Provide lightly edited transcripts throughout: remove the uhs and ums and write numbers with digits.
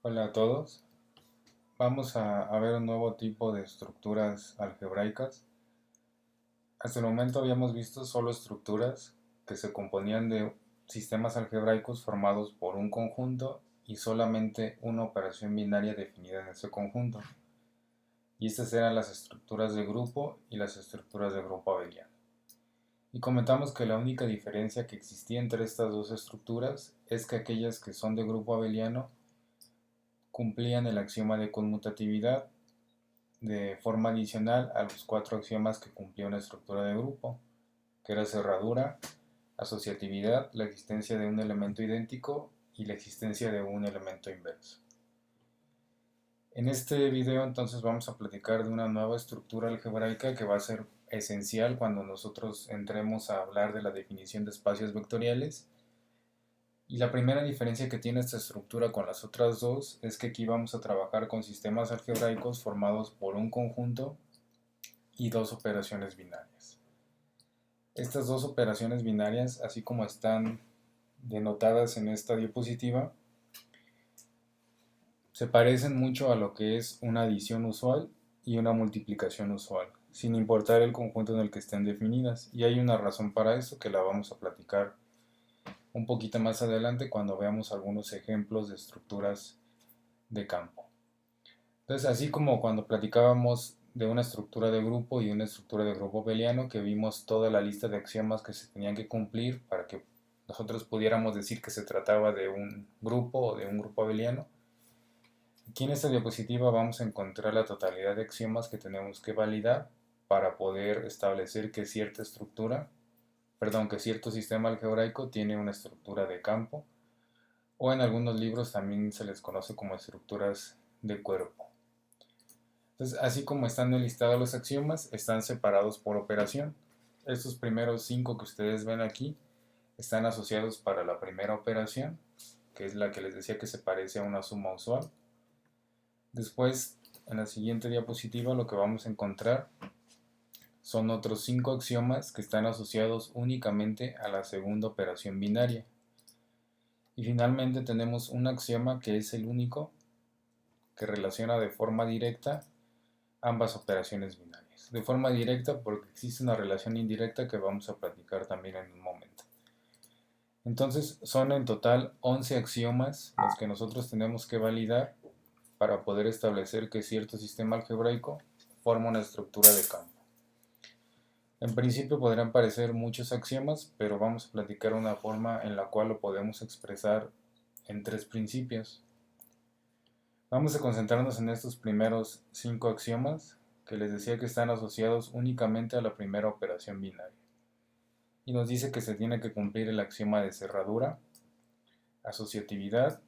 Hola a todos. Vamos a ver un nuevo tipo de estructuras algebraicas. Hasta el momento habíamos visto solo estructuras que se componían de sistemas algebraicos formados por un conjunto y solamente una operación binaria definida en ese conjunto. Y estas eran las estructuras de grupo y las estructuras de grupo abeliano. Y comentamos que la única diferencia que existía entre estas dos estructuras es que aquellas que son de grupo abeliano cumplían el axioma de conmutatividad de forma adicional a los cuatro axiomas que cumplía una estructura de grupo, que era cerradura, asociatividad, la existencia de un elemento idéntico y la existencia de un elemento inverso. En este video entonces vamos a platicar de una nueva estructura algebraica que va a ser esencial cuando nosotros entremos a hablar de la definición de espacios vectoriales. Y la primera diferencia que tiene esta estructura con las otras dos es que aquí vamos a trabajar con sistemas algebraicos formados por un conjunto y dos operaciones binarias. Estas dos operaciones binarias, así como están denotadas en esta diapositiva, se parecen mucho a lo que es una adición usual y una multiplicación usual, sin importar el conjunto en el que estén definidas. Y hay una razón para eso que la vamos a platicar un poquito más adelante cuando veamos algunos ejemplos de estructuras de campo. Entonces, así como cuando platicábamos de una estructura de grupo y una estructura de grupo abeliano, que vimos toda la lista de axiomas que se tenían que cumplir para que nosotros pudiéramos decir que se trataba de un grupo o de un grupo abeliano, aquí en esta diapositiva vamos a encontrar la totalidad de axiomas que tenemos que validar para poder establecer que cierta estructura, que cierto sistema algebraico tiene una estructura de campo, o en algunos libros también se les conoce como estructuras de cuerpo. Entonces, así como están enlistados los axiomas, están separados por operación. Estos primeros 5 que ustedes ven aquí están asociados para la primera operación, que es la que les decía que se parece a una suma usual. Después, en la siguiente diapositiva, lo que vamos a encontrar son otros 5 axiomas que están asociados únicamente a la segunda operación binaria. Y finalmente tenemos un axioma que es el único que relaciona de forma directa ambas operaciones binarias. De forma directa porque existe una relación indirecta que vamos a platicar también en un momento. Entonces son en total 11 axiomas los que nosotros tenemos que validar para poder establecer que cierto sistema algebraico forma una estructura de campo. En principio podrán parecer muchos axiomas, pero vamos a platicar una forma en la cual lo podemos expresar en 3 principios. Vamos a concentrarnos en estos primeros 5 axiomas que les decía que están asociados únicamente a la primera operación binaria. Y nos dice que se tiene que cumplir el axioma de cerradura, asociatividad,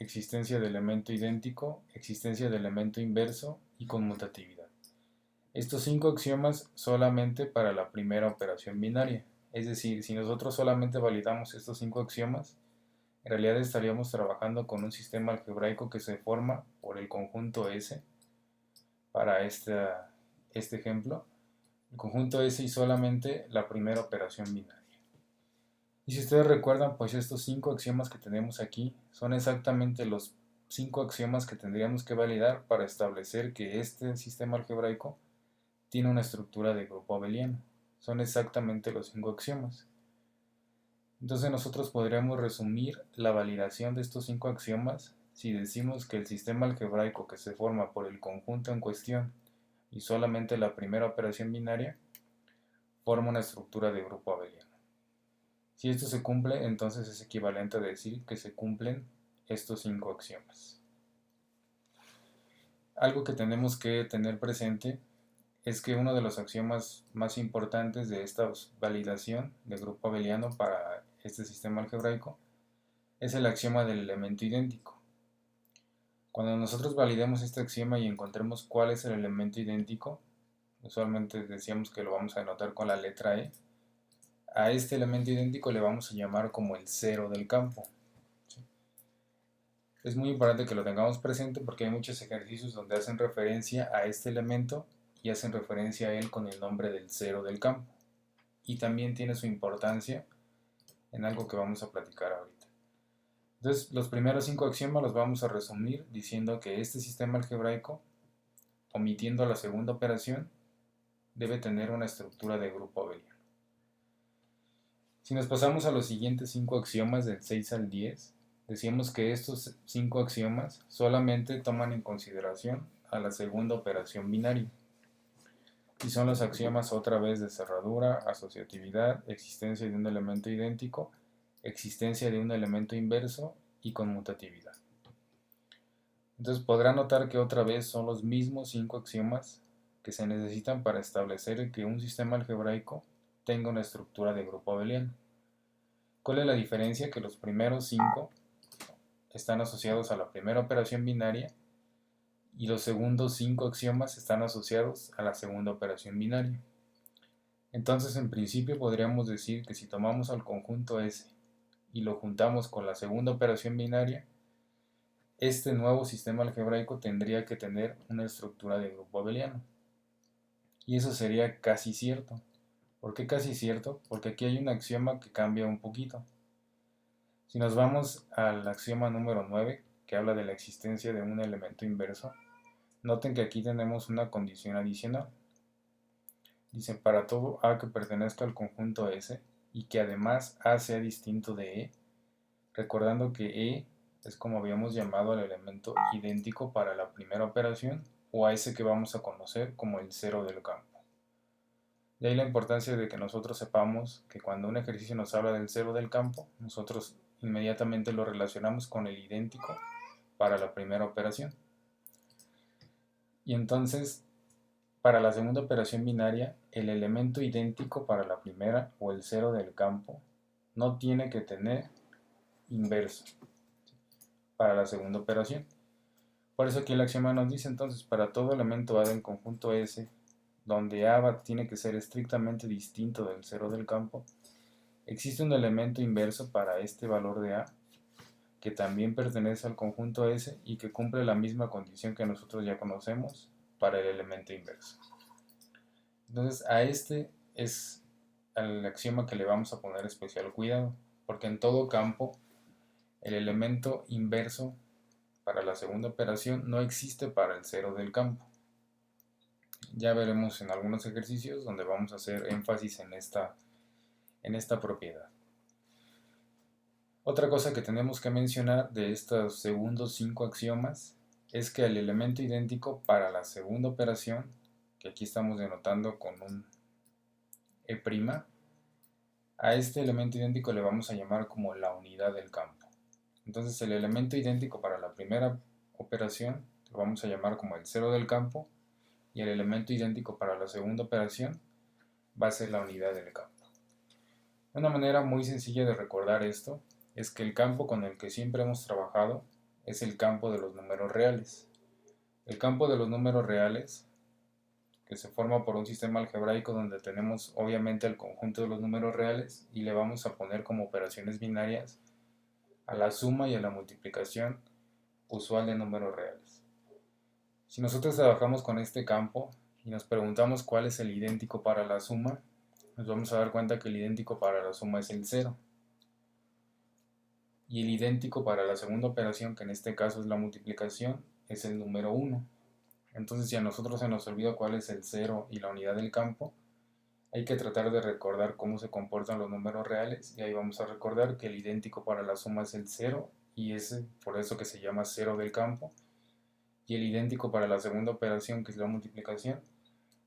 existencia de elemento idéntico, existencia de elemento inverso y conmutatividad. Estos 5 axiomas solamente para la primera operación binaria. Es decir, si nosotros solamente validamos estos 5 axiomas, en realidad estaríamos trabajando con un sistema algebraico que se forma por el conjunto S para este ejemplo. El conjunto S y solamente la primera operación binaria. Y si ustedes recuerdan, pues estos 5 axiomas que tenemos aquí son exactamente los 5 axiomas que tendríamos que validar para establecer que este sistema algebraico tiene una estructura de grupo abeliano. Son exactamente los 5 axiomas. Entonces nosotros podríamos resumir la validación de estos 5 axiomas si decimos que el sistema algebraico que se forma por el conjunto en cuestión y solamente la primera operación binaria forma una estructura de grupo abeliano. Si esto se cumple, entonces es equivalente a decir que se cumplen estos 5 axiomas. Algo que tenemos que tener presente es que uno de los axiomas más importantes de esta validación de grupo abeliano para este sistema algebraico es el axioma del elemento idéntico. Cuando nosotros validemos este axioma y encontremos cuál es el elemento idéntico, usualmente decíamos que lo vamos a denotar con la letra E, a este elemento idéntico le vamos a llamar como el cero del campo. Es muy importante que lo tengamos presente porque hay muchos ejercicios donde hacen referencia a este elemento y hacen referencia a él con el nombre del cero del campo. Y también tiene su importancia en algo que vamos a platicar ahorita. Entonces, los primeros 5 axiomas los vamos a resumir diciendo que este sistema algebraico, omitiendo la segunda operación, debe tener una estructura de grupo abeliano. Si nos pasamos a los siguientes 5 axiomas del 6 al 10, decíamos que estos 5 axiomas solamente toman en consideración a la segunda operación binaria. Y son los axiomas otra vez de cerradura, asociatividad, existencia de un elemento idéntico, existencia de un elemento inverso y conmutatividad. Entonces podrán notar que otra vez son los mismos 5 axiomas que se necesitan para establecer que un sistema algebraico tenga una estructura de grupo abeliano. ¿Cuál es la diferencia? Que los primeros 5 están asociados a la primera operación binaria y los segundos 5 axiomas están asociados a la segunda operación binaria. Entonces, en principio podríamos decir que si tomamos al conjunto S y lo juntamos con la segunda operación binaria, este nuevo sistema algebraico tendría que tener una estructura de grupo abeliano. Y eso sería casi cierto. ¿Por qué casi cierto? Porque aquí hay un axioma que cambia un poquito. Si nos vamos al axioma número 9, que habla de la existencia de un elemento inverso, noten que aquí tenemos una condición adicional. Dice, para todo A que pertenezca al conjunto S y que además A sea distinto de E, recordando que E es como habíamos llamado al elemento idéntico para la primera operación o a ese que vamos a conocer como el cero del campo. De ahí la importancia de que nosotros sepamos que cuando un ejercicio nos habla del cero del campo, nosotros inmediatamente lo relacionamos con el idéntico para la primera operación. Y entonces, para la segunda operación binaria, el elemento idéntico para la primera o el cero del campo no tiene que tener inverso para la segunda operación. Por eso aquí el axioma nos dice entonces, para todo elemento A del conjunto S, donde A tiene que ser estrictamente distinto del cero del campo, existe un elemento inverso para este valor de A, que también pertenece al conjunto S y que cumple la misma condición que nosotros ya conocemos para el elemento inverso. Entonces a este es el axioma que le vamos a poner especial cuidado, porque en todo campo el elemento inverso para la segunda operación no existe para el cero del campo. Ya veremos en algunos ejercicios donde vamos a hacer énfasis en esta propiedad. Otra cosa que tenemos que mencionar de estos segundos 5 axiomas es que el elemento idéntico para la segunda operación, que aquí estamos denotando con un E', a este elemento idéntico le vamos a llamar como la unidad del campo. Entonces el elemento idéntico para la primera operación lo vamos a llamar como el cero del campo y el elemento idéntico para la segunda operación va a ser la unidad del campo. Una manera muy sencilla de recordar esto es que el campo con el que siempre hemos trabajado es el campo de los números reales. El campo de los números reales, que se forma por un sistema algebraico donde tenemos obviamente el conjunto de los números reales y le vamos a poner como operaciones binarias a la suma y a la multiplicación usual de números reales. Si nosotros trabajamos con este campo y nos preguntamos cuál es el idéntico para la suma, nos vamos a dar cuenta que el idéntico para la suma es el 0. Y el idéntico para la segunda operación, que en este caso es la multiplicación, es el número 1. Entonces, si a nosotros se nos olvida cuál es el 0 y la unidad del campo, hay que tratar de recordar cómo se comportan los números reales, y ahí vamos a recordar que el idéntico para la suma es el 0, y es por eso que se llama 0 del campo, y el idéntico para la segunda operación, que es la multiplicación,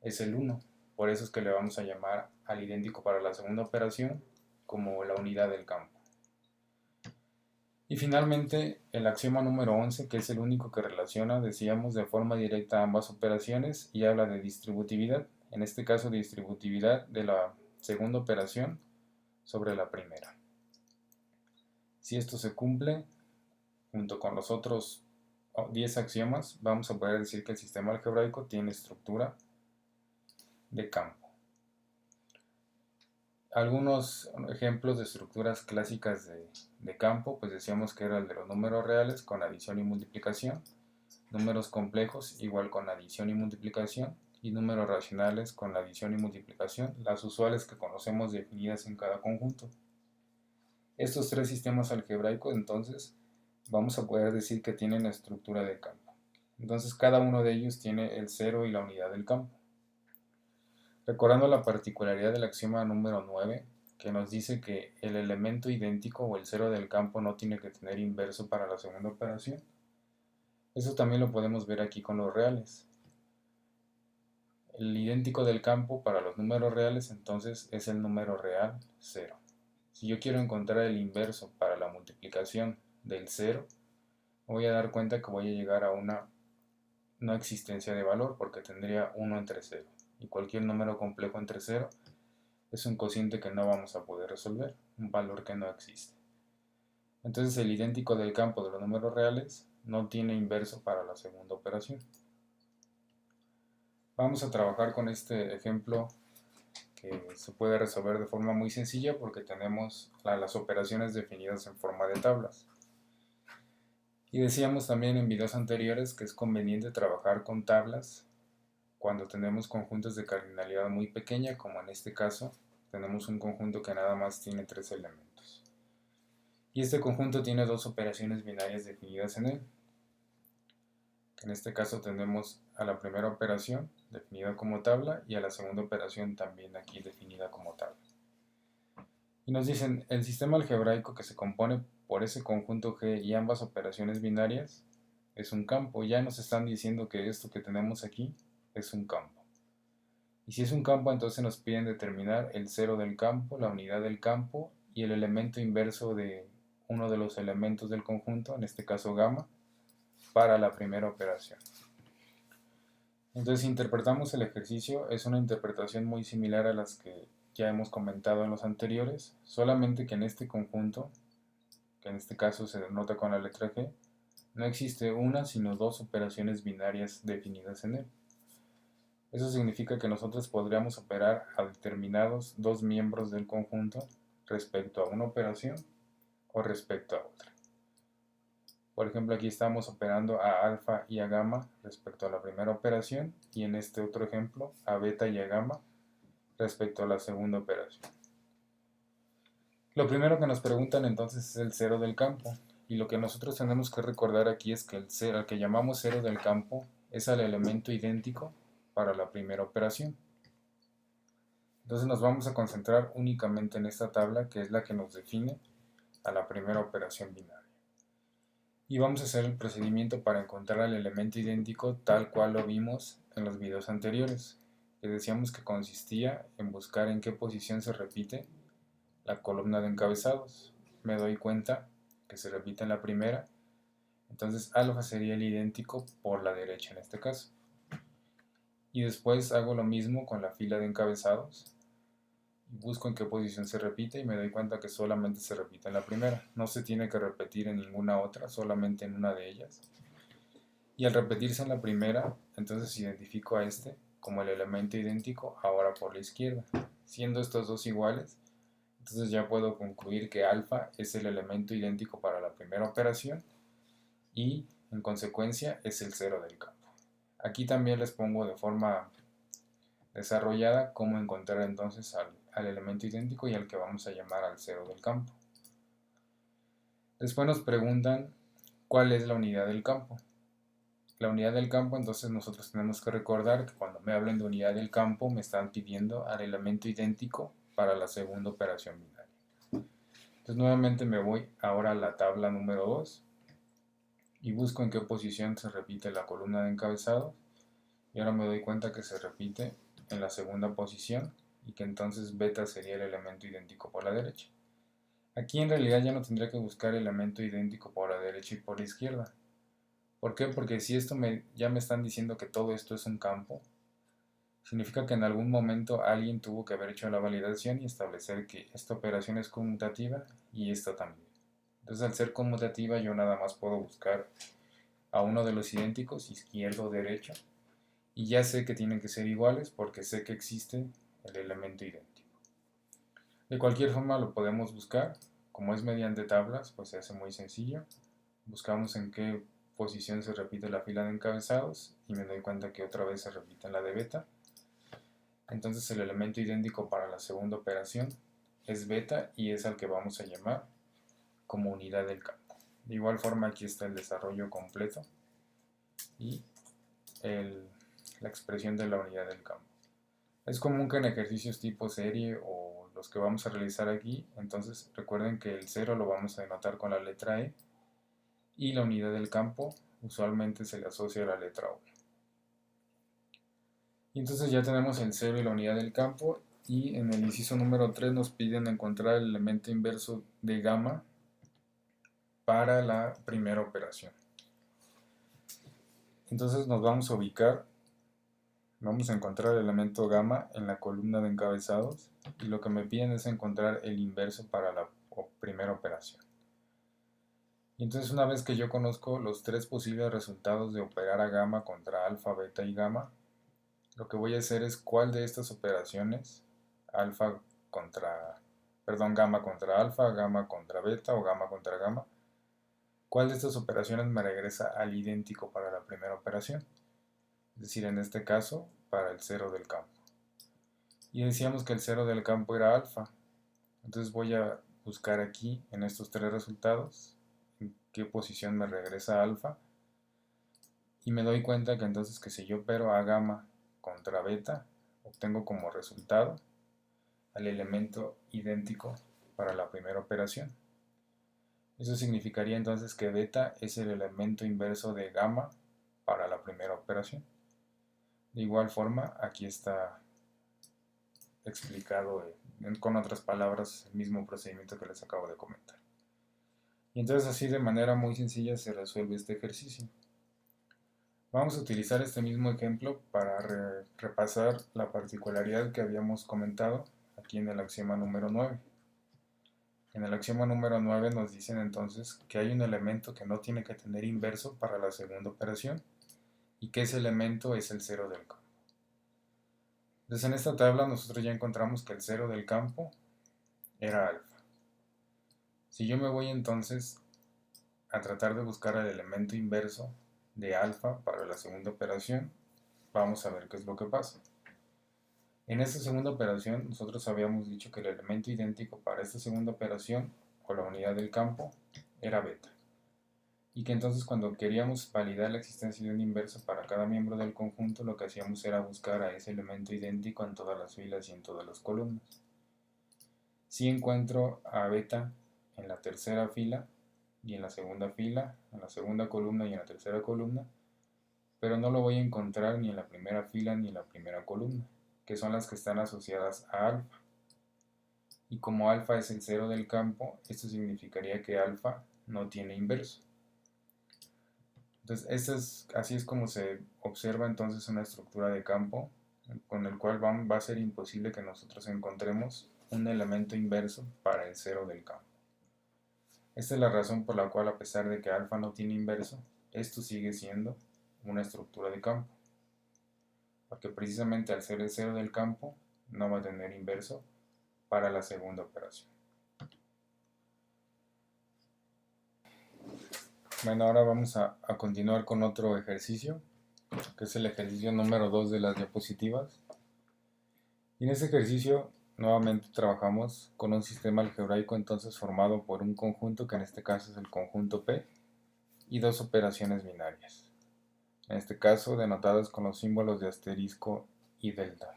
es el 1. Por eso es que le vamos a llamar al idéntico para la segunda operación como la unidad del campo. Y finalmente, el axioma número 11, que es el único que relaciona, decíamos, de forma directa ambas operaciones y habla de distributividad, en este caso distributividad de la segunda operación sobre la primera. Si esto se cumple, junto con los otros 10 axiomas, vamos a poder decir que el sistema algebraico tiene estructura de campo. Algunos ejemplos de estructuras clásicas de campo, pues decíamos que era el de los números reales con adición y multiplicación, números complejos igual con adición y multiplicación, y números racionales con la adición y multiplicación, las usuales que conocemos definidas en cada conjunto. Estos tres sistemas algebraicos entonces vamos a poder decir que tienen la estructura de campo. Entonces cada uno de ellos tiene el 0 y la unidad del campo. Recordando la particularidad del axioma número 9, que nos dice que el elemento idéntico o el 0 del campo no tiene que tener inverso para la segunda operación. Eso también lo podemos ver aquí con los reales. El idéntico del campo para los números reales entonces es el número real 0. Si yo quiero encontrar el inverso para la multiplicación del 0, voy a dar cuenta que voy a llegar a una no existencia de valor porque tendría 1 entre 0. Y cualquier número complejo entre 0 es un cociente que no vamos a poder resolver, un valor que no existe. Entonces el idéntico del campo de los números reales no tiene inverso para la segunda operación. Vamos a trabajar con este ejemplo que se puede resolver de forma muy sencilla porque tenemos las operaciones definidas en forma de tablas. Y decíamos también en videos anteriores que es conveniente trabajar con tablas cuando tenemos conjuntos de cardinalidad muy pequeña, como en este caso tenemos un conjunto que nada más tiene 3 elementos. Y este conjunto tiene dos operaciones binarias definidas en él. En este caso tenemos a la primera operación definida como tabla y a la segunda operación también aquí definida como tabla. Y nos dicen, el sistema algebraico que se compone por ese conjunto G y ambas operaciones binarias es un campo. Ya nos están diciendo que esto que tenemos aquí es un campo. Y si es un campo, entonces nos piden determinar el 0 del campo, la unidad del campo y el elemento inverso de uno de los elementos del conjunto, en este caso gamma, para la primera operación. Entonces, si interpretamos el ejercicio, es una interpretación muy similar a las que ya hemos comentado en los anteriores, solamente que en este conjunto, que en este caso se denota con la letra G, no existe una sino dos operaciones binarias definidas en él. Eso significa que nosotros podríamos operar a determinados dos miembros del conjunto respecto a una operación o respecto a otra. Por ejemplo, aquí estamos operando a alfa y a gamma respecto a la primera operación y en este otro ejemplo a beta y a gamma respecto a la segunda operación. Lo primero que nos preguntan entonces es el 0 del campo y lo que nosotros tenemos que recordar aquí es que el 0, al que llamamos 0 del campo es al elemento idéntico para la primera operación. Entonces nos vamos a concentrar únicamente en esta tabla que es la que nos define a la primera operación binaria. Y vamos a hacer el procedimiento para encontrar el elemento idéntico tal cual lo vimos en los videos anteriores, que decíamos que consistía en buscar en qué posición se repite la columna de encabezados. Me doy cuenta que se repite en la primera, entonces alfa sería el idéntico por la derecha en este caso. Y después hago lo mismo con la fila de encabezados. Busco en qué posición se repite y me doy cuenta que solamente se repite en la primera. No se tiene que repetir en ninguna otra, solamente en una de ellas. Y al repetirse en la primera, entonces identifico a este como el elemento idéntico ahora por la izquierda. Siendo estos dos iguales, entonces ya puedo concluir que alfa es el elemento idéntico para la primera operación y en consecuencia es el 0 del campo. Aquí también les pongo de forma desarrollada cómo encontrar entonces al elemento idéntico y al que vamos a llamar al 0 del campo. Después nos preguntan cuál es la unidad del campo. La unidad del campo, entonces nosotros tenemos que recordar que cuando me hablen de unidad del campo me están pidiendo al elemento idéntico para la segunda operación binaria. Entonces nuevamente me voy ahora a la tabla número 2 y busco en qué posición se repite la columna de encabezado y ahora me doy cuenta que se repite en la segunda posición y que entonces beta sería el elemento idéntico por la derecha. Aquí en realidad ya no tendría que buscar el elemento idéntico por la derecha y por la izquierda. ¿Por qué? Porque si esto ya me están diciendo que todo esto es un campo, significa que en algún momento alguien tuvo que haber hecho la validación y establecer que esta operación es conmutativa y esta también. Entonces al ser conmutativa yo nada más puedo buscar a uno de los idénticos, izquierdo o derecho, y ya sé que tienen que ser iguales porque sé que existe el elemento idéntico. De cualquier forma lo podemos buscar, como es mediante tablas, pues se hace muy sencillo. Buscamos en qué posición se repite la fila de encabezados y me doy cuenta que otra vez se repite en la de beta. Entonces el elemento idéntico para la segunda operación es beta y es al que vamos a llamar como unidad del campo. De igual forma aquí está el desarrollo completo y la expresión de la unidad del campo. Es común que en ejercicios tipo serie o los que vamos a realizar aquí, entonces recuerden que el 0 lo vamos a denotar con la letra E y la unidad del campo usualmente se le asocia a la letra U. Y entonces ya tenemos el 0 y la unidad del campo, y en el inciso número 3 nos piden encontrar el elemento inverso de gamma para la primera operación. Entonces nos vamos a ubicar, vamos a encontrar el elemento gamma en la columna de encabezados, y lo que me piden es encontrar el inverso para la primera operación. Y entonces una vez que yo conozco los tres posibles resultados de operar a gamma contra alfa, beta y gamma, lo que voy a hacer es cuál de estas operaciones, gamma contra alfa, gamma contra beta o gamma contra gamma, cuál de estas operaciones me regresa al idéntico para la primera operación. Es decir, en este caso, para el 0 del campo. Y decíamos que el 0 del campo era alfa. Entonces voy a buscar aquí, en estos tres resultados, en qué posición me regresa alfa. Y me doy cuenta que entonces que si yo opero a gamma contra beta, obtengo como resultado al elemento idéntico para la primera operación. Eso significaría entonces que beta es el elemento inverso de gamma para la primera operación. De igual forma, aquí está explicado con otras palabras el mismo procedimiento que les acabo de comentar. Y entonces así de manera muy sencilla se resuelve este ejercicio. Vamos a utilizar este mismo ejemplo para repasar la particularidad que habíamos comentado aquí en el axioma número 9. En el axioma número 9 nos dicen entonces que hay un elemento que no tiene que tener inverso para la segunda operación y que ese elemento es el 0 del campo. Entonces en esta tabla nosotros ya encontramos que el 0 del campo era alfa. Si yo me voy entonces a tratar de buscar el elemento inverso de alfa para la segunda operación, vamos a ver qué es lo que pasa. En esta segunda operación nosotros habíamos dicho que el elemento idéntico para esta segunda operación, o la unidad del campo, era beta. Y que entonces cuando queríamos validar la existencia de un inverso para cada miembro del conjunto, lo que hacíamos era buscar a ese elemento idéntico en todas las filas y en todas las columnas. Si encuentro a beta en la tercera fila y en la segunda fila, en la segunda columna y en la tercera columna, pero no lo voy a encontrar ni en la primera fila ni en la primera columna, que son las que están asociadas a alfa. Y como alfa es el 0 del campo, esto significaría que alfa no tiene inverso. Entonces, así es como se observa entonces una estructura de campo con el cual va a ser imposible que nosotros encontremos un elemento inverso para el 0 del campo. Esta es la razón por la cual, a pesar de que alfa no tiene inverso, esto sigue siendo una estructura de campo. Porque precisamente al ser el 0 del campo, no va a tener inverso para la segunda operación. Bueno, ahora vamos a continuar con otro ejercicio, que es el ejercicio número 2 de las diapositivas. Y en este ejercicio nuevamente trabajamos con un sistema algebraico entonces formado por un conjunto, que en este caso es el conjunto P, y dos operaciones binarias, en este caso denotadas con los símbolos de asterisco y delta.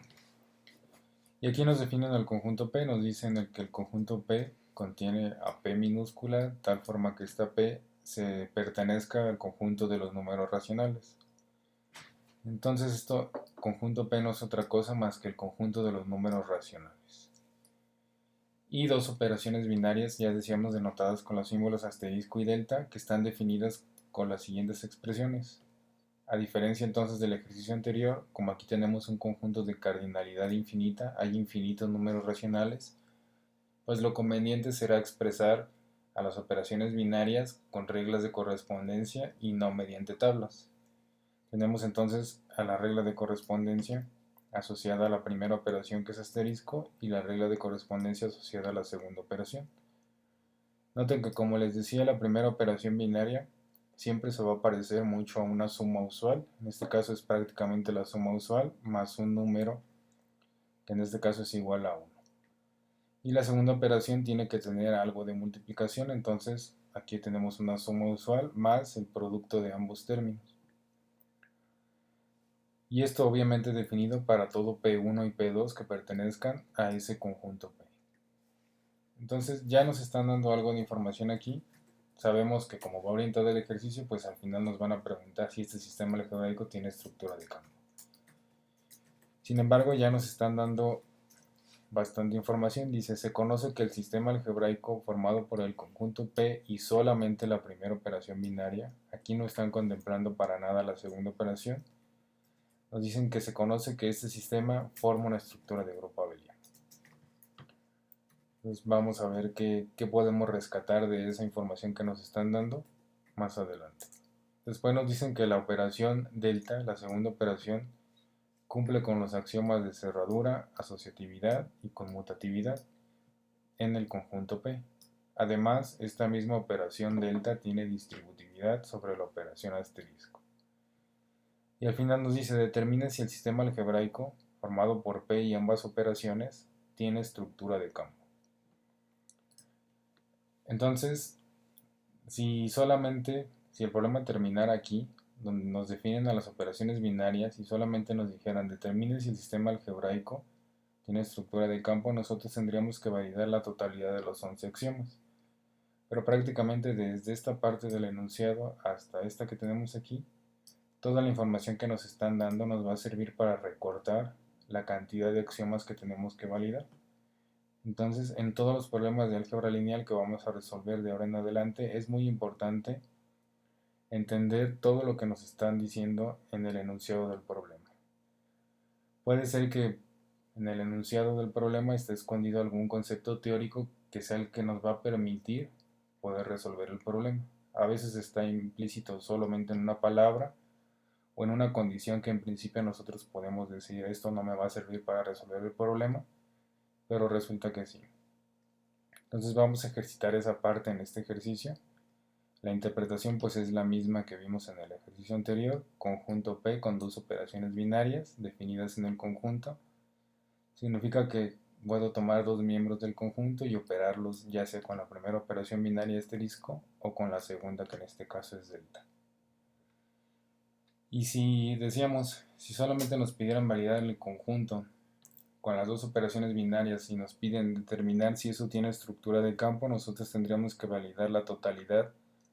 Y aquí nos definen el conjunto P, nos dicen que el conjunto P contiene a P minúscula, tal forma que esta P se pertenezca al conjunto de los números racionales. Entonces conjunto P no es otra cosa más que el conjunto de los números racionales. Y dos operaciones binarias, ya decíamos, denotadas con los símbolos asterisco y delta, que están definidas con las siguientes expresiones. A diferencia entonces del ejercicio anterior, como aquí tenemos un conjunto de cardinalidad infinita, hay infinitos números racionales, pues lo conveniente será expresar a las operaciones binarias con reglas de correspondencia y no mediante tablas. Tenemos entonces a la regla de correspondencia asociada a la primera operación, que es asterisco, y la regla de correspondencia asociada a la segunda operación. Noten que, como les decía, la primera operación binaria siempre se va a parecer mucho a una suma usual. En este caso es prácticamente la suma usual más un número, que en este caso es igual a 1. Y la segunda operación tiene que tener algo de multiplicación, entonces aquí tenemos una suma usual más el producto de ambos términos. Y esto obviamente definido para todo P1 y P2 que pertenezcan a ese conjunto P. Entonces ya nos están dando algo de información aquí. Sabemos que como va orientado el ejercicio, pues al final nos van a preguntar si este sistema algebraico tiene estructura de campo. Sin embargo, ya nos están dando bastante información. Dice, se conoce que el sistema algebraico formado por el conjunto P y solamente la primera operación binaria, aquí no están contemplando para nada la segunda operación, nos dicen que se conoce que este sistema forma una estructura de grupo abeliano. Entonces vamos a ver qué podemos rescatar de esa información que nos están dando más adelante. Después nos dicen que la operación delta, la segunda operación, cumple con los axiomas de cerradura, asociatividad y conmutatividad en el conjunto P. Además, esta misma operación delta tiene distributividad sobre la operación asterisco. Y al final nos dice, determina si el sistema algebraico, formado por P y ambas operaciones, tiene estructura de campo. Entonces, si el problema terminara aquí, donde nos definen a las operaciones binarias y solamente nos dijeran, determine si el sistema algebraico tiene estructura de campo, nosotros tendríamos que validar la totalidad de los 11 axiomas. Pero prácticamente desde esta parte del enunciado hasta esta que tenemos aquí, toda la información que nos están dando nos va a servir para recortar la cantidad de axiomas que tenemos que validar. Entonces, en todos los problemas de álgebra lineal que vamos a resolver de ahora en adelante, es muy importante entender todo lo que nos están diciendo en el enunciado del problema. Puede ser que en el enunciado del problema esté escondido algún concepto teórico que sea el que nos va a permitir poder resolver el problema. A veces está implícito solamente en una palabra o en una condición que en principio nosotros podemos decir esto no me va a servir para resolver el problema, pero resulta que sí. Entonces vamos a ejercitar esa parte en este ejercicio. La interpretación pues es la misma que vimos en el ejercicio anterior, conjunto P con dos operaciones binarias definidas en el conjunto. Significa que puedo tomar dos miembros del conjunto y operarlos ya sea con la primera operación binaria asterisco o con la segunda, que en este caso es delta. Y si decíamos, si solamente nos pidieran validar el conjunto con las dos operaciones binarias y nos piden determinar si eso tiene estructura de campo, nosotros tendríamos que validar la totalidad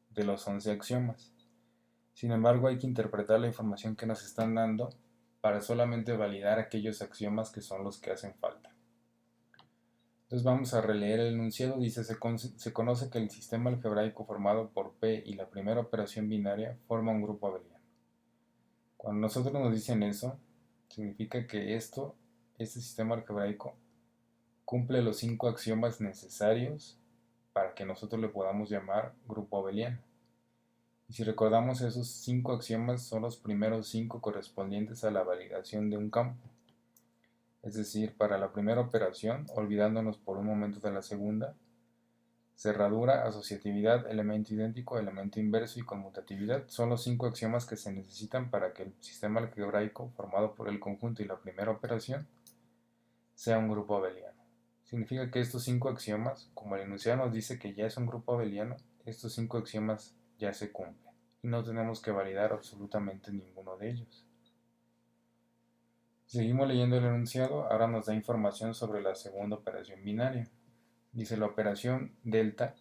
de los 11 axiomas. Sin embargo, hay que interpretar la información que nos están dando para solamente validar aquellos axiomas que son los que hacen falta. Entonces vamos a releer el enunciado. Dice, se conoce que el sistema algebraico formado por P y la primera operación binaria forma un grupo abeliano. Cuando nosotros nos dicen eso, significa que este sistema algebraico cumple los 5 axiomas necesarios para que nosotros le podamos llamar grupo abeliano. Y si recordamos, esos 5 axiomas son los primeros 5 correspondientes a la validación de un campo. Es decir, para la primera operación, olvidándonos por un momento de la segunda, cerradura, asociatividad, elemento idéntico, elemento inverso y conmutatividad son los 5 axiomas que se necesitan para que el sistema algebraico formado por el conjunto y la primera operación sea un grupo abeliano. Significa que estos 5 axiomas, como el enunciado nos dice que ya es un grupo abeliano, estos 5 axiomas ya se cumplen y no tenemos que validar absolutamente ninguno de ellos. Seguimos leyendo el enunciado, ahora nos da información sobre la segunda operación binaria. Dice, la operación delta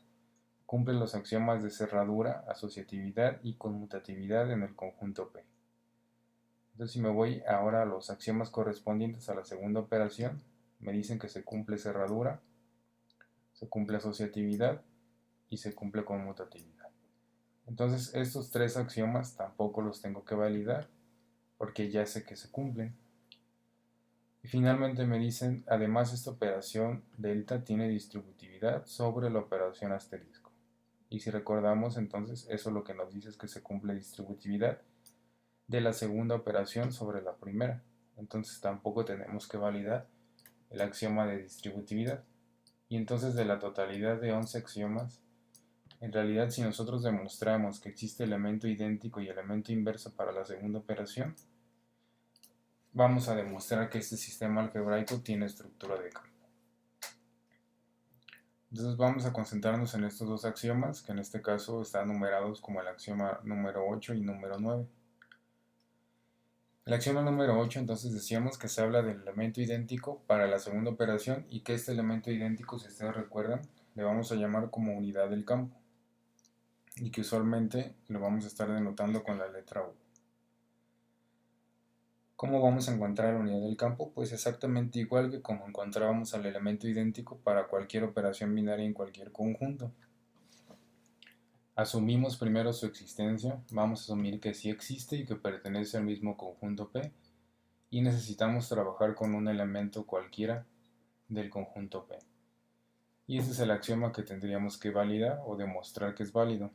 cumple los axiomas de cerradura, asociatividad y conmutatividad en el conjunto P. Entonces, si me voy ahora a los axiomas correspondientes a la segunda operación, me dicen que se cumple cerradura, se cumple asociatividad y se cumple conmutatividad. Entonces, estos 3 axiomas tampoco los tengo que validar porque ya sé que se cumplen. Y finalmente me dicen, además esta operación delta tiene distributividad sobre la operación asterisco. Y si recordamos, entonces eso lo que nos dice es que se cumple distributividad de la segunda operación sobre la primera. Entonces tampoco tenemos que validar el axioma de distributividad. Y entonces de la totalidad de 11 axiomas, en realidad si nosotros demostramos que existe elemento idéntico y elemento inverso para la segunda operación, vamos a demostrar que este sistema algebraico tiene estructura de campo. Entonces vamos a concentrarnos en estos dos axiomas, que en este caso están numerados como el axioma número 8 y número 9. El axioma número 8 entonces decíamos que se habla del elemento idéntico para la segunda operación y que este elemento idéntico, si ustedes recuerdan, le vamos a llamar como unidad del campo y que usualmente lo vamos a estar denotando con la letra U. ¿Cómo vamos a encontrar la unidad del campo? Pues exactamente igual que como encontrábamos al elemento idéntico para cualquier operación binaria en cualquier conjunto. Asumimos primero su existencia, vamos a asumir que sí existe y que pertenece al mismo conjunto P, y necesitamos trabajar con un elemento cualquiera del conjunto P. Y ese es el axioma que tendríamos que validar o demostrar que es válido.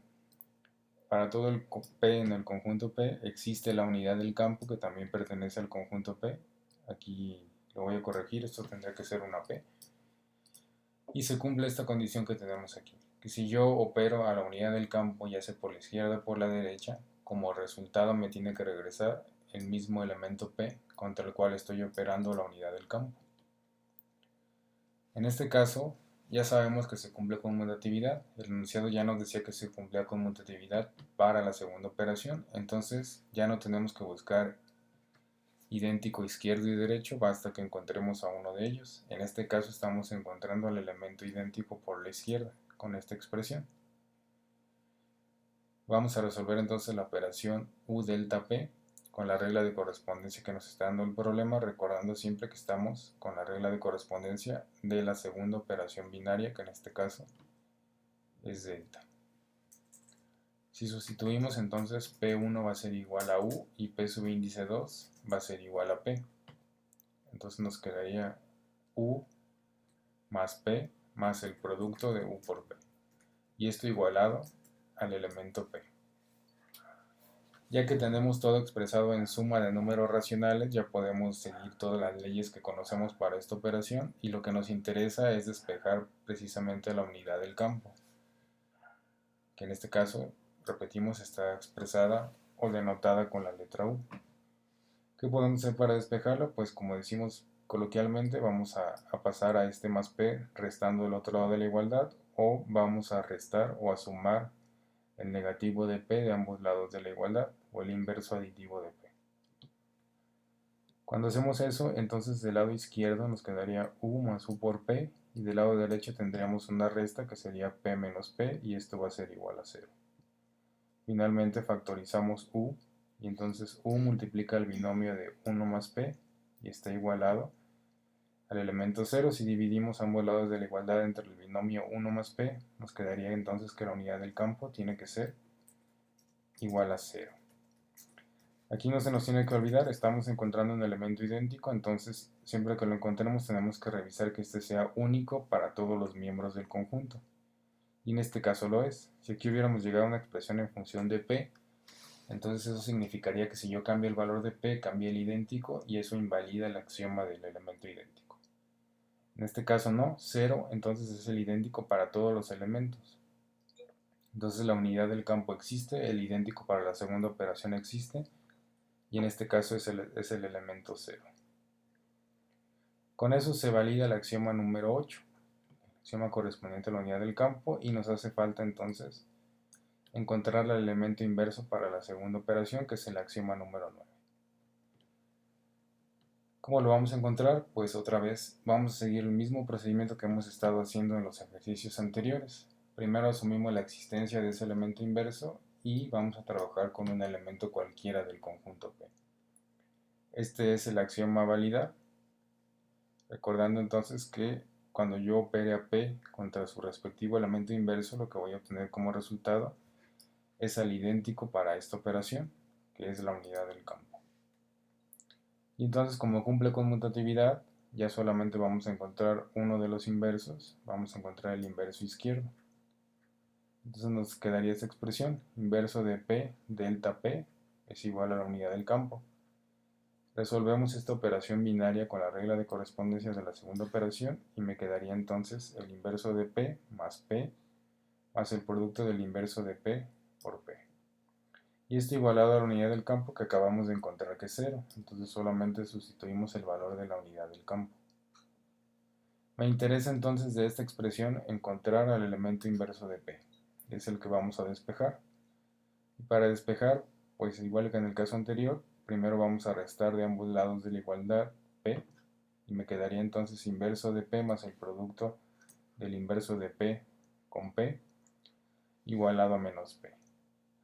Para todo el P en el conjunto P existe la unidad del campo que también pertenece al conjunto P. Aquí lo voy a corregir, esto tendría que ser una P. Y se cumple esta condición que tenemos aquí, que si yo opero a la unidad del campo, ya sea por la izquierda o por la derecha, como resultado me tiene que regresar el mismo elemento P contra el cual estoy operando la unidad del campo. En este caso, ya sabemos que se cumple conmutatividad. El enunciado ya nos decía que se cumplía conmutatividad para la segunda operación, entonces ya no tenemos que buscar idéntico izquierdo y derecho, basta que encontremos a uno de ellos. En este caso estamos encontrando el elemento idéntico por la izquierda, con esta expresión. Vamos a resolver entonces la operación U delta P con la regla de correspondencia que nos está dando el problema, recordando siempre que estamos con la regla de correspondencia de la segunda operación binaria, que en este caso es delta. Si sustituimos entonces P1 va a ser igual a U y P subíndice 2 va a ser igual a P. Entonces nos quedaría U más P más el producto de U por P. Y esto igualado al elemento P. Ya que tenemos todo expresado en suma de números racionales, ya podemos seguir todas las leyes que conocemos para esta operación y lo que nos interesa es despejar precisamente la unidad del campo, que en este caso, repetimos, está expresada o denotada con la letra U. ¿Qué podemos hacer para despejarla? Pues como decimos coloquialmente, vamos a pasar a este más P restando el otro lado de la igualdad, o vamos a restar o a sumar el negativo de P de ambos lados de la igualdad, o el inverso aditivo de P. Cuando hacemos eso, entonces del lado izquierdo nos quedaría U más U por P, y del lado derecho tendríamos una resta que sería P menos P, y esto va a ser igual a 0. Finalmente factorizamos U, y entonces U multiplica el binomio de 1 más P, y está igualado al elemento 0. Si dividimos ambos lados de la igualdad entre el binomio 1 más P, nos quedaría entonces que la unidad del campo tiene que ser igual a 0. Aquí no se nos tiene que olvidar, estamos encontrando un elemento idéntico, entonces siempre que lo encontremos tenemos que revisar que este sea único para todos los miembros del conjunto. Y en este caso lo es. Si aquí hubiéramos llegado a una expresión en función de P, entonces eso significaría que si yo cambio el valor de P, cambie el idéntico y eso invalida el axioma del elemento idéntico. En este caso no, 0, entonces es el idéntico para todos los elementos. Entonces la unidad del campo existe, el idéntico para la segunda operación existe, y en este caso es el elemento 0. Con eso se valida el axioma número 8, el axioma correspondiente a la unidad del campo, y nos hace falta entonces encontrar el elemento inverso para la segunda operación, que es el axioma número 9. ¿Cómo lo vamos a encontrar? Pues otra vez vamos a seguir el mismo procedimiento que hemos estado haciendo en los ejercicios anteriores. Primero asumimos la existencia de ese elemento inverso y vamos a trabajar con un elemento cualquiera del conjunto P. Este es el axioma validar, recordando entonces que cuando yo opere a P contra su respectivo elemento inverso, lo que voy a obtener como resultado es el idéntico para esta operación, que es la unidad del campo. Y entonces, como cumple conmutatividad, ya solamente vamos a encontrar uno de los inversos, vamos a encontrar el inverso izquierdo. Entonces nos quedaría esta expresión, inverso de P delta P es igual a la unidad del campo. Resolvemos esta operación binaria con la regla de correspondencia de la segunda operación y me quedaría entonces el inverso de P más el producto del inverso de P por P. Y esto igualado a la unidad del campo que acabamos de encontrar que es 0, entonces solamente sustituimos el valor de la unidad del campo. Me interesa entonces de esta expresión encontrar al elemento inverso de P, es el que vamos a despejar. Y para despejar, pues igual que en el caso anterior, primero vamos a restar de ambos lados de la igualdad P, y me quedaría entonces inverso de P más el producto del inverso de P con P igualado a menos P.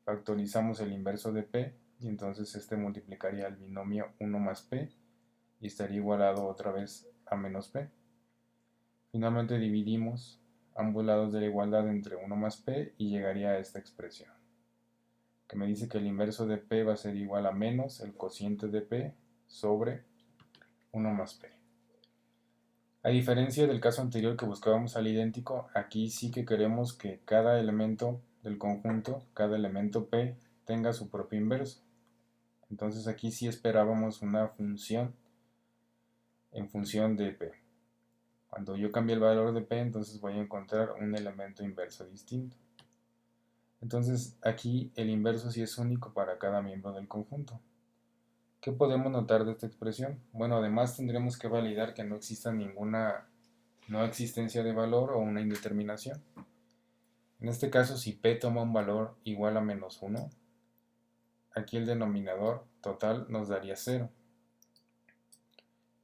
Factorizamos el inverso de P y entonces este multiplicaría el binomio 1 más P y estaría igualado otra vez a menos P. Finalmente dividimos ambos lados de la igualdad entre 1 más P y llegaría a esta expresión, que me dice que el inverso de P va a ser igual a menos el cociente de P sobre 1 más P. A diferencia del caso anterior que buscábamos al idéntico, aquí sí que queremos que cada elemento del conjunto, cada elemento P, tenga su propio inverso. Entonces aquí sí esperábamos una función en función de P. Cuando yo cambie el valor de P, entonces voy a encontrar un elemento inverso distinto. Entonces aquí el inverso sí es único para cada miembro del conjunto. ¿Qué podemos notar de esta expresión? Bueno, además tendremos que validar que no exista ninguna no existencia de valor o una indeterminación. En este caso, si P toma un valor igual a menos 1, aquí el denominador total nos daría 0.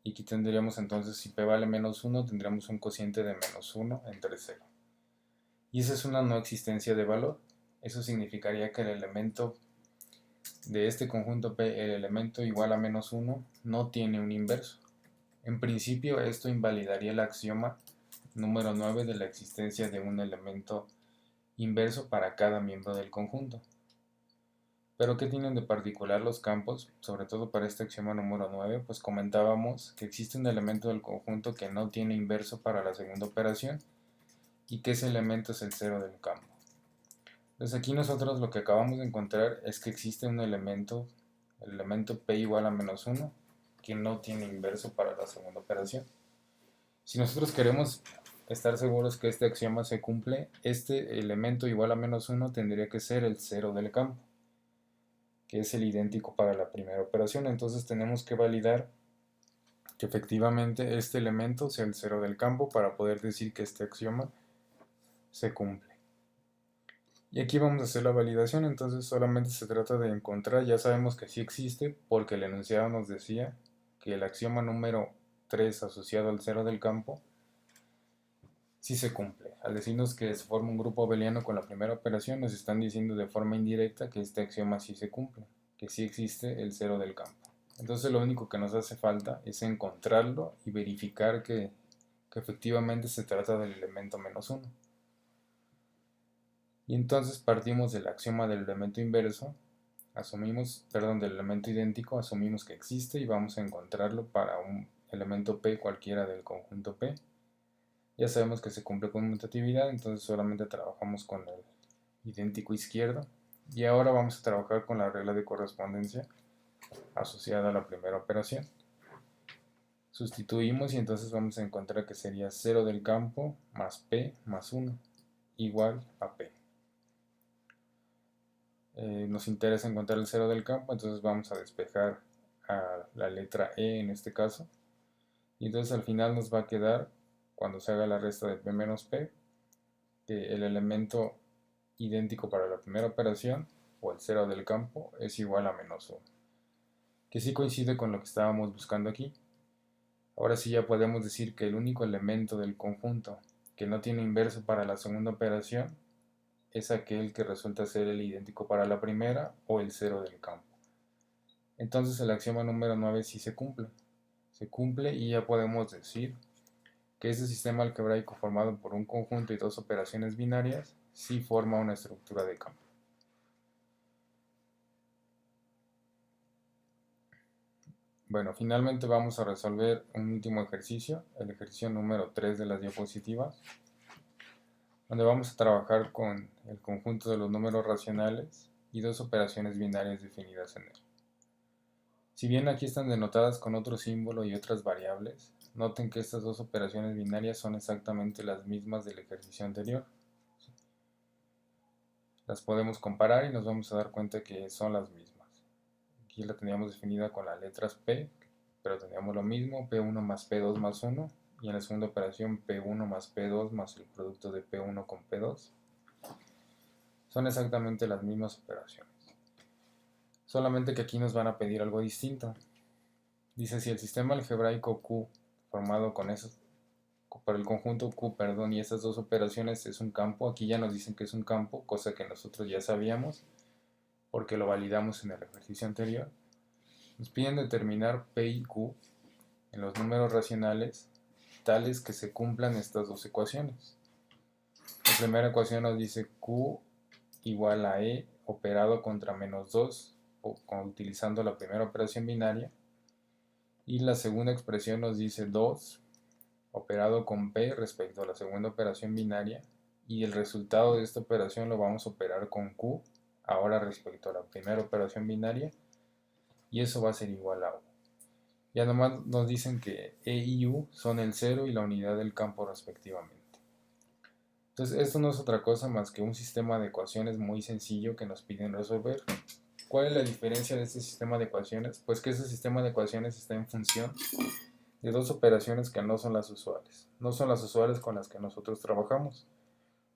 Y aquí tendríamos entonces, si P vale menos 1, tendríamos un cociente de menos 1 entre 0. Y esa es una no existencia de valor. Eso significaría que el elemento de este conjunto P, el elemento igual a menos 1, no tiene un inverso. En principio, esto invalidaría el axioma número 9 de la existencia de un elemento inverso para cada miembro del conjunto. Pero ¿qué tienen de particular los campos? Sobre todo para este axioma número 9, pues comentábamos que existe un elemento del conjunto que no tiene inverso para la segunda operación y que ese elemento es el cero del campo. Entonces aquí nosotros lo que acabamos de encontrar es que existe un elemento, el elemento P igual a menos 1, que no tiene inverso para la segunda operación. Si nosotros queremos estar seguros que este axioma se cumple, este elemento igual a menos 1 tendría que ser el cero del campo, que es el idéntico para la primera operación. Entonces tenemos que validar que efectivamente este elemento sea el cero del campo para poder decir que este axioma se cumple. Y aquí vamos a hacer la validación, entonces solamente se trata de encontrar, ya sabemos que sí existe porque el enunciado nos decía que el axioma número 3 asociado al cero del campo sí se cumple. Al decirnos que se forma un grupo abeliano con la primera operación, nos están diciendo de forma indirecta que este axioma sí se cumple, que sí existe el cero del campo. Entonces lo único que nos hace falta es encontrarlo y verificar que efectivamente se trata del elemento menos 1. Y entonces partimos del axioma del elemento inverso, del elemento idéntico, asumimos que existe y vamos a encontrarlo para un elemento P cualquiera del conjunto P. Ya sabemos que se cumple con mutatividad, entonces solamente trabajamos con el idéntico izquierdo. Y ahora vamos a trabajar con la regla de correspondencia asociada a la primera operación. Sustituimos y entonces vamos a encontrar que sería 0 del campo más P más 1 igual a P. Nos interesa encontrar el 0 del campo, entonces vamos a despejar a la letra E en este caso. Y entonces al final nos va a quedar, cuando se haga la resta de P menos P, que el elemento idéntico para la primera operación, o el 0 del campo, es igual a menos 1. Que sí coincide con lo que estábamos buscando aquí. Ahora sí ya podemos decir que el único elemento del conjunto que no tiene inverso para la segunda operación es aquel que resulta ser el idéntico para la primera o el 0 del campo. Entonces el axioma número 9 sí se cumple. Se cumple y ya podemos decir que este sistema algebraico formado por un conjunto y dos operaciones binarias sí forma una estructura de campo. Bueno, finalmente vamos a resolver un último ejercicio, el ejercicio número 3 de las diapositivas, donde vamos a trabajar con el conjunto de los números racionales y dos operaciones binarias definidas en él. Si bien aquí están denotadas con otro símbolo y otras variables, noten que estas dos operaciones binarias son exactamente las mismas del ejercicio anterior. Las podemos comparar y nos vamos a dar cuenta que son las mismas. Aquí la teníamos definida con las letras P, pero teníamos lo mismo, P1 más P2 más 1, y en la segunda operación P1 más P2 más el producto de P1 con P2. Son exactamente las mismas operaciones. Solamente que aquí nos van a pedir algo distinto. Dice, si el sistema algebraico Q formado con esos, por el conjunto Q, y estas dos operaciones es un campo, aquí ya nos dicen que es un campo, cosa que nosotros ya sabíamos porque lo validamos en el ejercicio anterior. Nos piden determinar P y Q en los números racionales tales que se cumplan estas dos ecuaciones. La primera ecuación nos dice Q igual a E operado contra menos 2 utilizando la primera operación binaria, y la segunda expresión nos dice 2 operado con P respecto a la segunda operación binaria, y el resultado de esta operación lo vamos a operar con Q ahora respecto a la primera operación binaria, y eso va a ser igual a U. Ya nomás nos dicen que E y U son el 0 y la unidad del campo respectivamente. Entonces esto no es otra cosa más que un sistema de ecuaciones muy sencillo que nos piden resolver. ¿Cuál es la diferencia de este sistema de ecuaciones? Pues que este sistema de ecuaciones está en función de dos operaciones que no son las usuales. No son las usuales con las que nosotros trabajamos,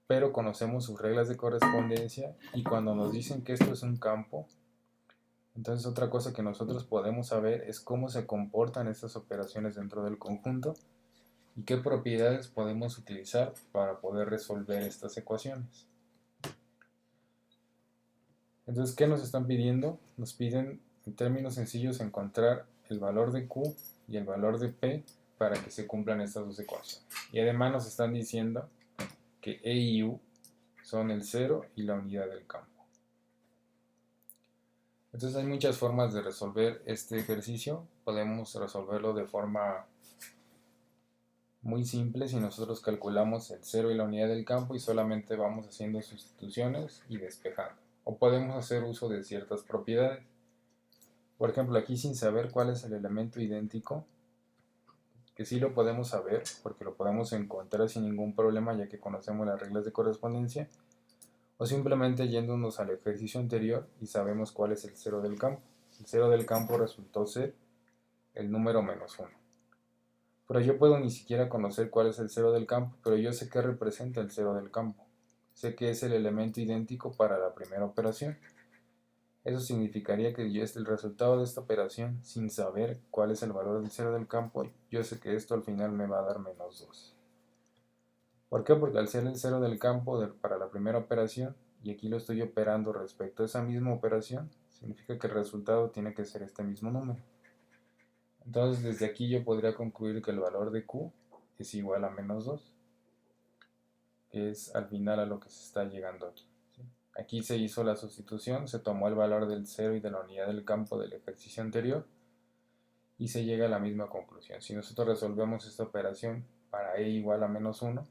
pero conocemos sus reglas de correspondencia, y cuando nos dicen que esto es un campo, entonces otra cosa que nosotros podemos saber es cómo se comportan estas operaciones dentro del conjunto y qué propiedades podemos utilizar para poder resolver estas ecuaciones. Entonces, ¿qué nos están pidiendo? Nos piden, en términos sencillos, encontrar el valor de Q y el valor de P para que se cumplan estas dos ecuaciones. Y además nos están diciendo que E y U son el 0 y la unidad del campo. Entonces hay muchas formas de resolver este ejercicio. Podemos resolverlo de forma muy simple si nosotros calculamos el 0 y la unidad del campo y solamente vamos haciendo sustituciones y despejando. O podemos hacer uso de ciertas propiedades. Por ejemplo, aquí sin saber cuál es el elemento idéntico, que sí lo podemos saber porque lo podemos encontrar sin ningún problema ya que conocemos las reglas de correspondencia, o simplemente yéndonos al ejercicio anterior y sabemos cuál es el 0 del campo. El 0 del campo resultó ser el número menos 1. Pero yo puedo ni siquiera conocer cuál es el 0 del campo, pero yo sé qué representa el 0 del campo. Sé que es el elemento idéntico para la primera operación. Eso significaría que yo el resultado de esta operación, sin saber cuál es el valor del 0 del campo, yo sé que esto al final me va a dar menos 2. ¿Por qué? Porque al ser el 0 del campo para la primera operación, y aquí lo estoy operando respecto a esa misma operación, significa que el resultado tiene que ser este mismo número. Entonces desde aquí yo podría concluir que el valor de Q es igual a menos 2, que es al final a lo que se está llegando aquí. Aquí se hizo la sustitución, se tomó el valor del 0 y de la unidad del campo del ejercicio anterior y se llega a la misma conclusión. Si nosotros resolvemos esta operación para E igual a menos 1,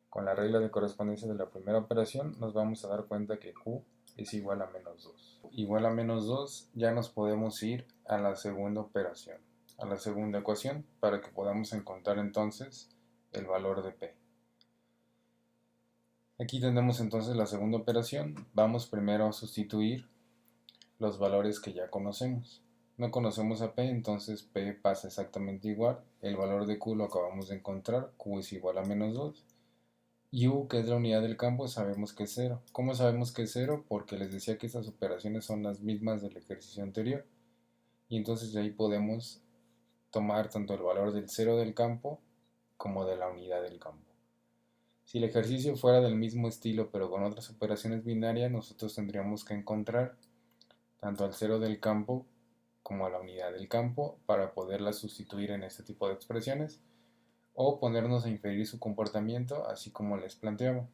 con la regla de correspondencia de la primera operación, nos vamos a dar cuenta que Q es igual a menos 2. Igual a menos 2, ya nos podemos ir a la segunda operación, a la segunda ecuación, para que podamos encontrar entonces el valor de P. Aquí tenemos entonces la segunda operación. Vamos primero a sustituir los valores que ya conocemos. No conocemos a P, entonces P pasa exactamente igual. El valor de Q lo acabamos de encontrar, Q es igual a menos 2. Y U, que es la unidad del campo, sabemos que es 0. ¿Cómo sabemos que es 0? Porque les decía que estas operaciones son las mismas del ejercicio anterior. Y entonces de ahí podemos tomar tanto el valor del 0 del campo como de la unidad del campo. Si el ejercicio fuera del mismo estilo pero con otras operaciones binarias, nosotros tendríamos que encontrar tanto al 0 del campo como a la unidad del campo para poderlas sustituir en este tipo de expresiones, o ponernos a inferir su comportamiento así como les planteaba.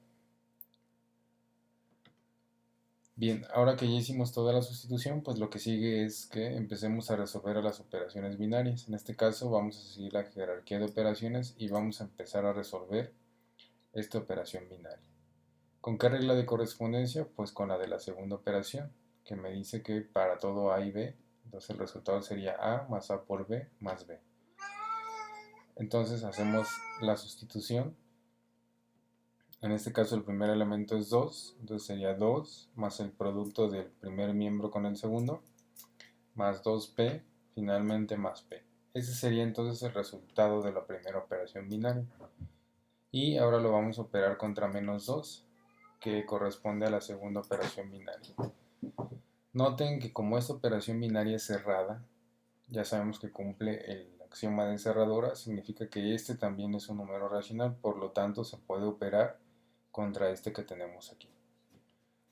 Bien, ahora que ya hicimos toda la sustitución, pues lo que sigue es que empecemos a resolver a las operaciones binarias. En este caso vamos a seguir la jerarquía de operaciones y vamos a empezar a resolver esta operación binaria. ¿Con qué regla de correspondencia? Pues con la de la segunda operación, que me dice que para todo A y B, entonces el resultado sería A más A por B más B. Entonces hacemos la sustitución. En este caso el primer elemento es 2, entonces sería 2 más el producto del primer miembro con el segundo, más 2P, finalmente más P. Ese sería entonces el resultado de la primera operación binaria. Y ahora lo vamos a operar contra menos 2, que corresponde a la segunda operación binaria. Noten que como esta operación binaria es cerrada, ya sabemos que cumple el axioma de encerradura, significa que este también es un número racional, por lo tanto se puede operar contra este que tenemos aquí.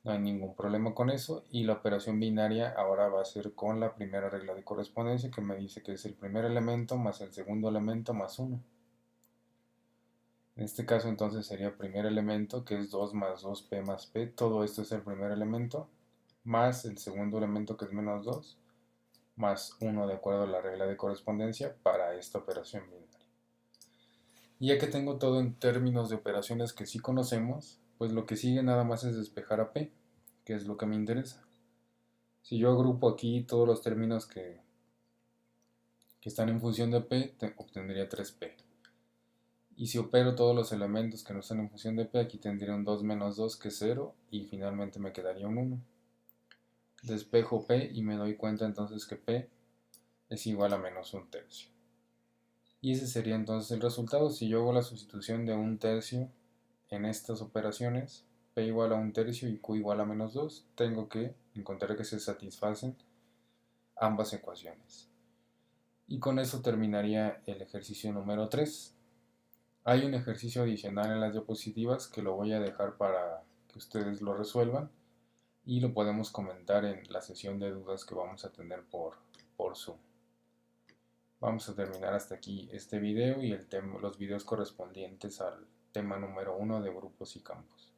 No hay ningún problema con eso, y la operación binaria ahora va a ser con la primera regla de correspondencia, que me dice que es el primer elemento más el segundo elemento más 1. En este caso entonces sería primer elemento, que es 2 más 2p más p, todo esto es el primer elemento, más el segundo elemento, que es menos 2, más 1 de acuerdo a la regla de correspondencia para esta operación binaria. Y ya que tengo todo en términos de operaciones que sí conocemos, pues lo que sigue nada más es despejar a p, que es lo que me interesa. Si yo agrupo aquí todos los términos que están en función de p, obtendría 3p. Y si opero todos los elementos que no están en función de p, aquí tendría un 2 menos 2, que es 0, y finalmente me quedaría un 1. Despejo p y me doy cuenta entonces que p es igual a menos un tercio. Y ese sería entonces el resultado. Si yo hago la sustitución de un tercio en estas operaciones, p igual a un tercio y q igual a menos 2, tengo que encontrar que se satisfacen ambas ecuaciones. Y con eso terminaría el ejercicio número 3. Hay un ejercicio adicional en las diapositivas que lo voy a dejar para que ustedes lo resuelvan y lo podemos comentar en la sesión de dudas que vamos a tener por Zoom. Vamos a terminar hasta aquí este video y los videos correspondientes al tema número 1 de grupos y campos.